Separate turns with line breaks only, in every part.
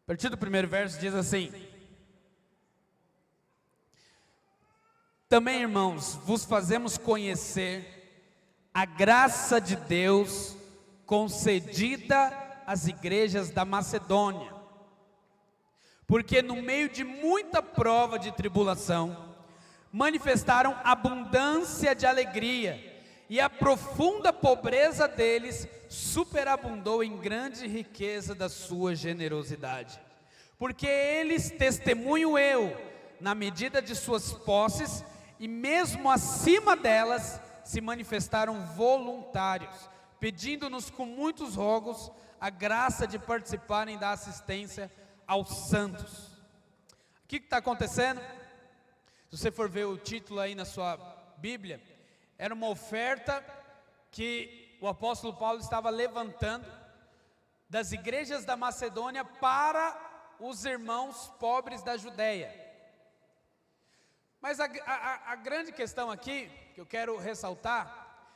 A partir do primeiro verso diz assim: também, irmãos, vos fazemos conhecer a graça de Deus concedida às igrejas da Macedônia, porque no meio de muita prova de tribulação, manifestaram abundância de alegria, e a profunda pobreza deles superabundou em grande riqueza da sua generosidade. Porque eles, testemunho eu, na medida de suas posses, e mesmo acima delas, se manifestaram voluntários, pedindo-nos com muitos rogos a graça de participarem da assistência aos santos. O que está acontecendo? Se você for ver o título aí na sua Bíblia, era uma oferta que o apóstolo Paulo estava levantando das igrejas da Macedônia para os irmãos pobres da Judéia. Mas a grande questão aqui, que eu quero ressaltar,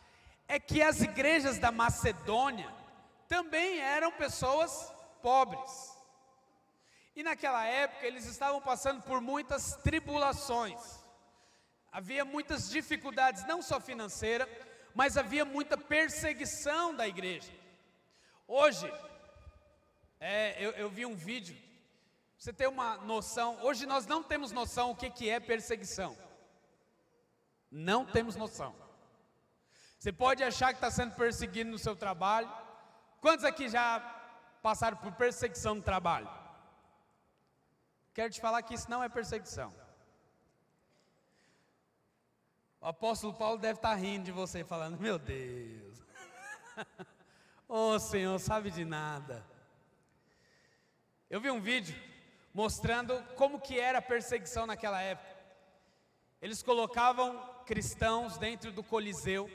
é que as igrejas da Macedônia também eram pessoas pobres. E naquela época eles estavam passando por muitas tribulações. Havia muitas dificuldades, não só financeira, mas havia muita perseguição da igreja. Hoje, eu vi um vídeo, você tem uma noção, hoje nós não temos noção o que é perseguição. Não temos noção. Você pode achar que está sendo perseguido no seu trabalho. Quantos aqui já passaram por perseguição no trabalho? Quero te falar que isso não é perseguição. O apóstolo Paulo deve estar rindo de você, falando: meu Deus, ô Senhor, sabe de nada. Eu vi um vídeo mostrando como que era a perseguição naquela época. Eles colocavam cristãos dentro do Coliseu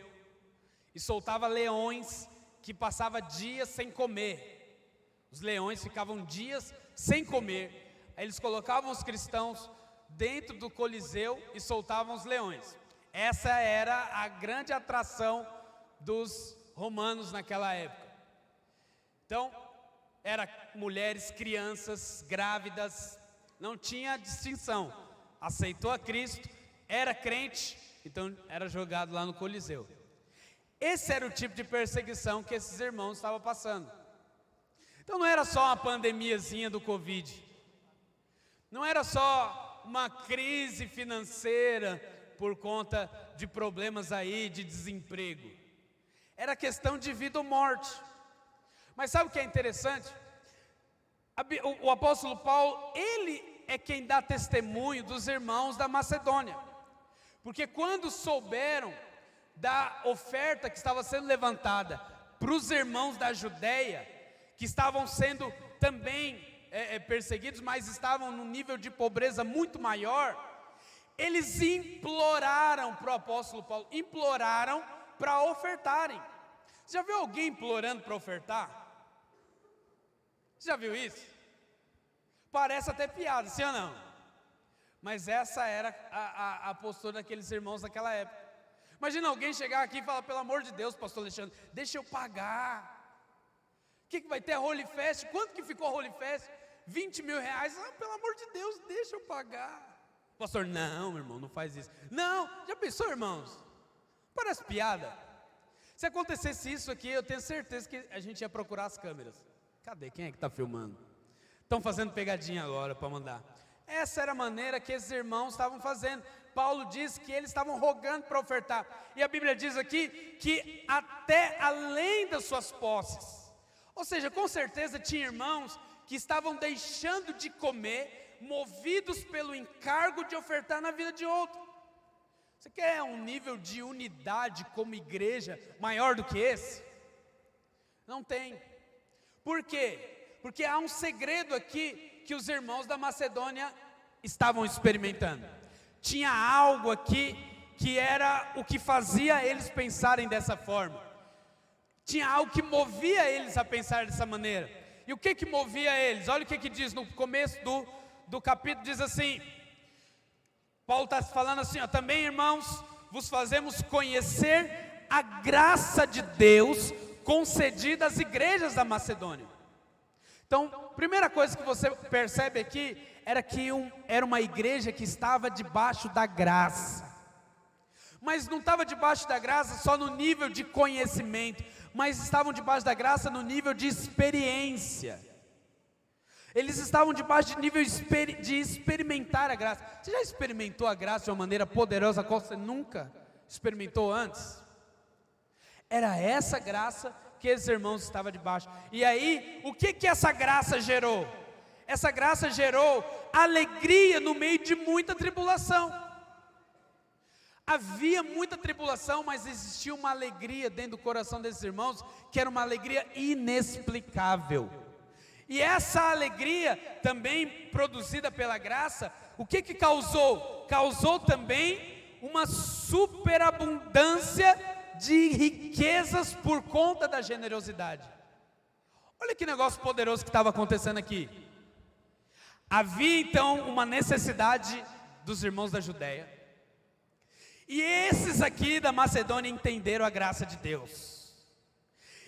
e soltavam leões que passavam dias sem comer. Os leões ficavam dias sem comer. Aí eles colocavam os cristãos dentro do Coliseu e soltavam os leões. Essa era a grande atração dos romanos naquela época. Então, era mulheres, crianças, grávidas, não tinha distinção. Aceitou a Cristo, era crente, então era jogado lá no Coliseu. Esse era o tipo de perseguição que esses irmãos estavam passando. Então não era só uma pandemiazinha do Covid, não era só uma crise financeira por conta de problemas aí de desemprego, era questão de vida ou morte. Mas sabe o que é interessante? O apóstolo Paulo, ele é quem dá testemunho dos irmãos da Macedônia, porque quando souberam da oferta que estava sendo levantada para os irmãos da Judéia, que estavam sendo também perseguidos, mas estavam num nível de pobreza muito maior, eles imploraram para o apóstolo Paulo, imploraram para ofertarem. Você já viu alguém implorando para ofertar? Você já viu isso? Parece até piada, sim ou não? Mas essa era a postura daqueles irmãos naquela época. Imagina alguém chegar aqui e falar: pelo amor de Deus, pastor Alexandre, deixa eu pagar. O que vai ter a Holy Fest? Quanto que ficou a Holy Fest? 20 mil reais? Ah, pelo amor de Deus, deixa eu pagar. Pastor, não, irmão, não faz isso. Não, já pensou, irmãos? Parece piada. Se acontecesse isso aqui, eu tenho certeza que a gente ia procurar as câmeras. Cadê? Quem é que está filmando? Estão fazendo pegadinha agora para mandar. Essa era a maneira que esses irmãos estavam fazendo. Paulo diz que eles estavam rogando para ofertar. E a Bíblia diz aqui que até além das suas posses. Ou seja, com certeza tinha irmãos que estavam deixando de comer, movidos pelo encargo de ofertar na vida de outro. Você quer um nível de unidade como igreja maior do que esse? Não tem. Por quê? Porque há um segredo aqui que os irmãos da Macedônia estavam experimentando. Tinha algo aqui que era o que fazia eles pensarem dessa forma. Tinha algo que movia eles a pensar dessa maneira. E o que movia eles? Olha o que diz no começo do capítulo, diz assim, Paulo está falando assim, ó, também, irmãos, vos fazemos conhecer a graça de Deus concedida às igrejas da Macedônia. Então, primeira coisa que você percebe aqui era que era uma igreja que estava debaixo da graça. Mas não estava debaixo da graça só no nível de conhecimento, mas estavam debaixo da graça no nível de experiência. Eles estavam debaixo de nível de experimentar a graça. Você já experimentou a graça de uma maneira poderosa, qual você nunca experimentou antes? Era essa graça que esses irmãos estavam debaixo. E aí, o que essa graça gerou? Essa graça gerou alegria no meio de muita tribulação. Havia muita tribulação, mas existia uma alegria dentro do coração desses irmãos, que era uma alegria inexplicável. E essa alegria, também produzida pela graça, o que causou? Causou também uma superabundância de riquezas por conta da generosidade. Olha que negócio poderoso que estava acontecendo aqui. Havia então uma necessidade dos irmãos da Judéia, e esses aqui da Macedônia entenderam a graça de Deus.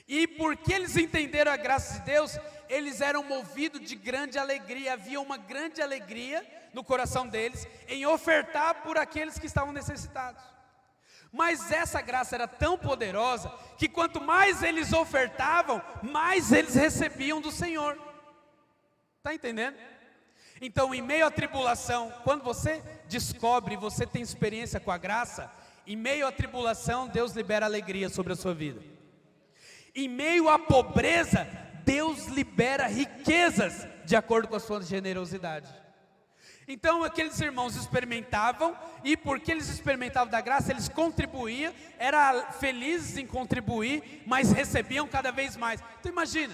E porque eles entenderam a graça de Deus, eles eram movidos de grande alegria. Havia uma grande alegria no coração deles em ofertar por aqueles que estavam necessitados. Mas essa graça era tão poderosa que quanto mais eles ofertavam, mais eles recebiam do Senhor. Está entendendo? Então, em meio à tribulação, quando você descobre, você tem experiência com a graça, em meio à tribulação, Deus libera alegria sobre a sua vida. Em meio à pobreza, Deus libera riquezas de acordo com a sua generosidade. Então aqueles irmãos experimentavam, e porque eles experimentavam da graça, eles contribuíam, eram felizes em contribuir, mas recebiam cada vez mais. Então imagina,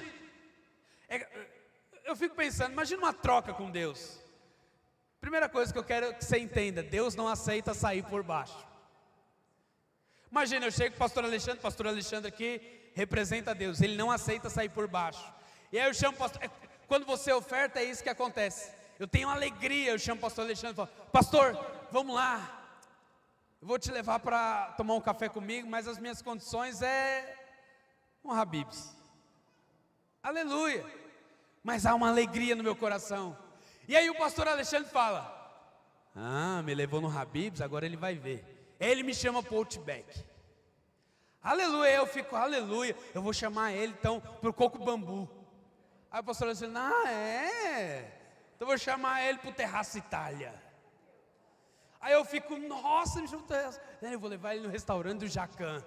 eu fico pensando, imagina uma troca com Deus. Primeira coisa que eu quero que você entenda, Deus não aceita sair por baixo. Imagina, eu chego com o pastor Alexandre aqui, representa Deus, ele não aceita sair por baixo. E aí eu chamo o pastor, quando você oferta é isso que acontece. Eu tenho alegria, eu chamo o pastor Alexandre e falo: pastor, vamos lá, eu vou te levar para tomar um café comigo, mas as minhas condições é um Habib's. Aleluia, mas há uma alegria no meu coração. E aí o pastor Alexandre fala: me levou no Habib's, agora ele vai ver. Ele me chama para o Outback. Aleluia, eu fico, aleluia, eu vou chamar ele então para o Coco Bambu. Aí o pastor Alexandre: então eu vou chamar ele para o Terraço Itália. Aí eu fico, nossa, me chama para o Terraço. Eu vou levar ele no restaurante do Jacan.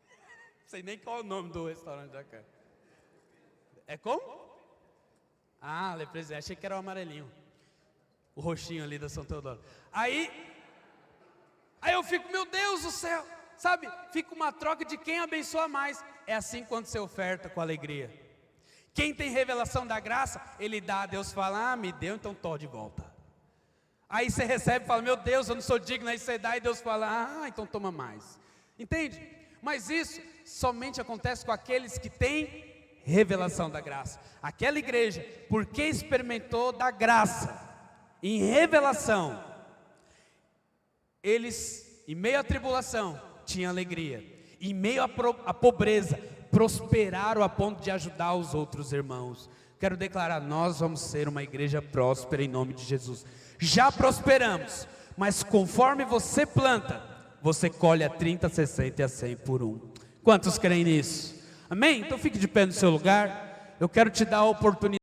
Não sei nem qual é o nome do restaurante do Jacan. É como? Lepresa, achei que era o amarelinho. O roxinho ali da São Teodoro. Aí eu fico, meu Deus do céu, sabe? Fica uma troca de quem abençoa mais. É assim quando você oferta com alegria. Quem tem revelação da graça, ele dá, Deus fala: me deu, então tô de volta. Aí você recebe e fala: meu Deus, eu não sou digno. Aí você dá e Deus fala: então toma mais. Entende? Mas isso somente acontece com aqueles que têm revelação da graça. Aquela igreja, porque experimentou da graça em revelação, eles, em meio à tribulação, tinham alegria. Em meio à pobreza, prosperaram a ponto de ajudar os outros irmãos. Quero declarar, nós vamos ser uma igreja próspera em nome de Jesus. Já prosperamos, mas conforme você planta, você colhe a 30, 60 e a 100 por um. Quantos creem nisso? Amém? Então fique de pé no seu lugar. Eu quero te dar a oportunidade.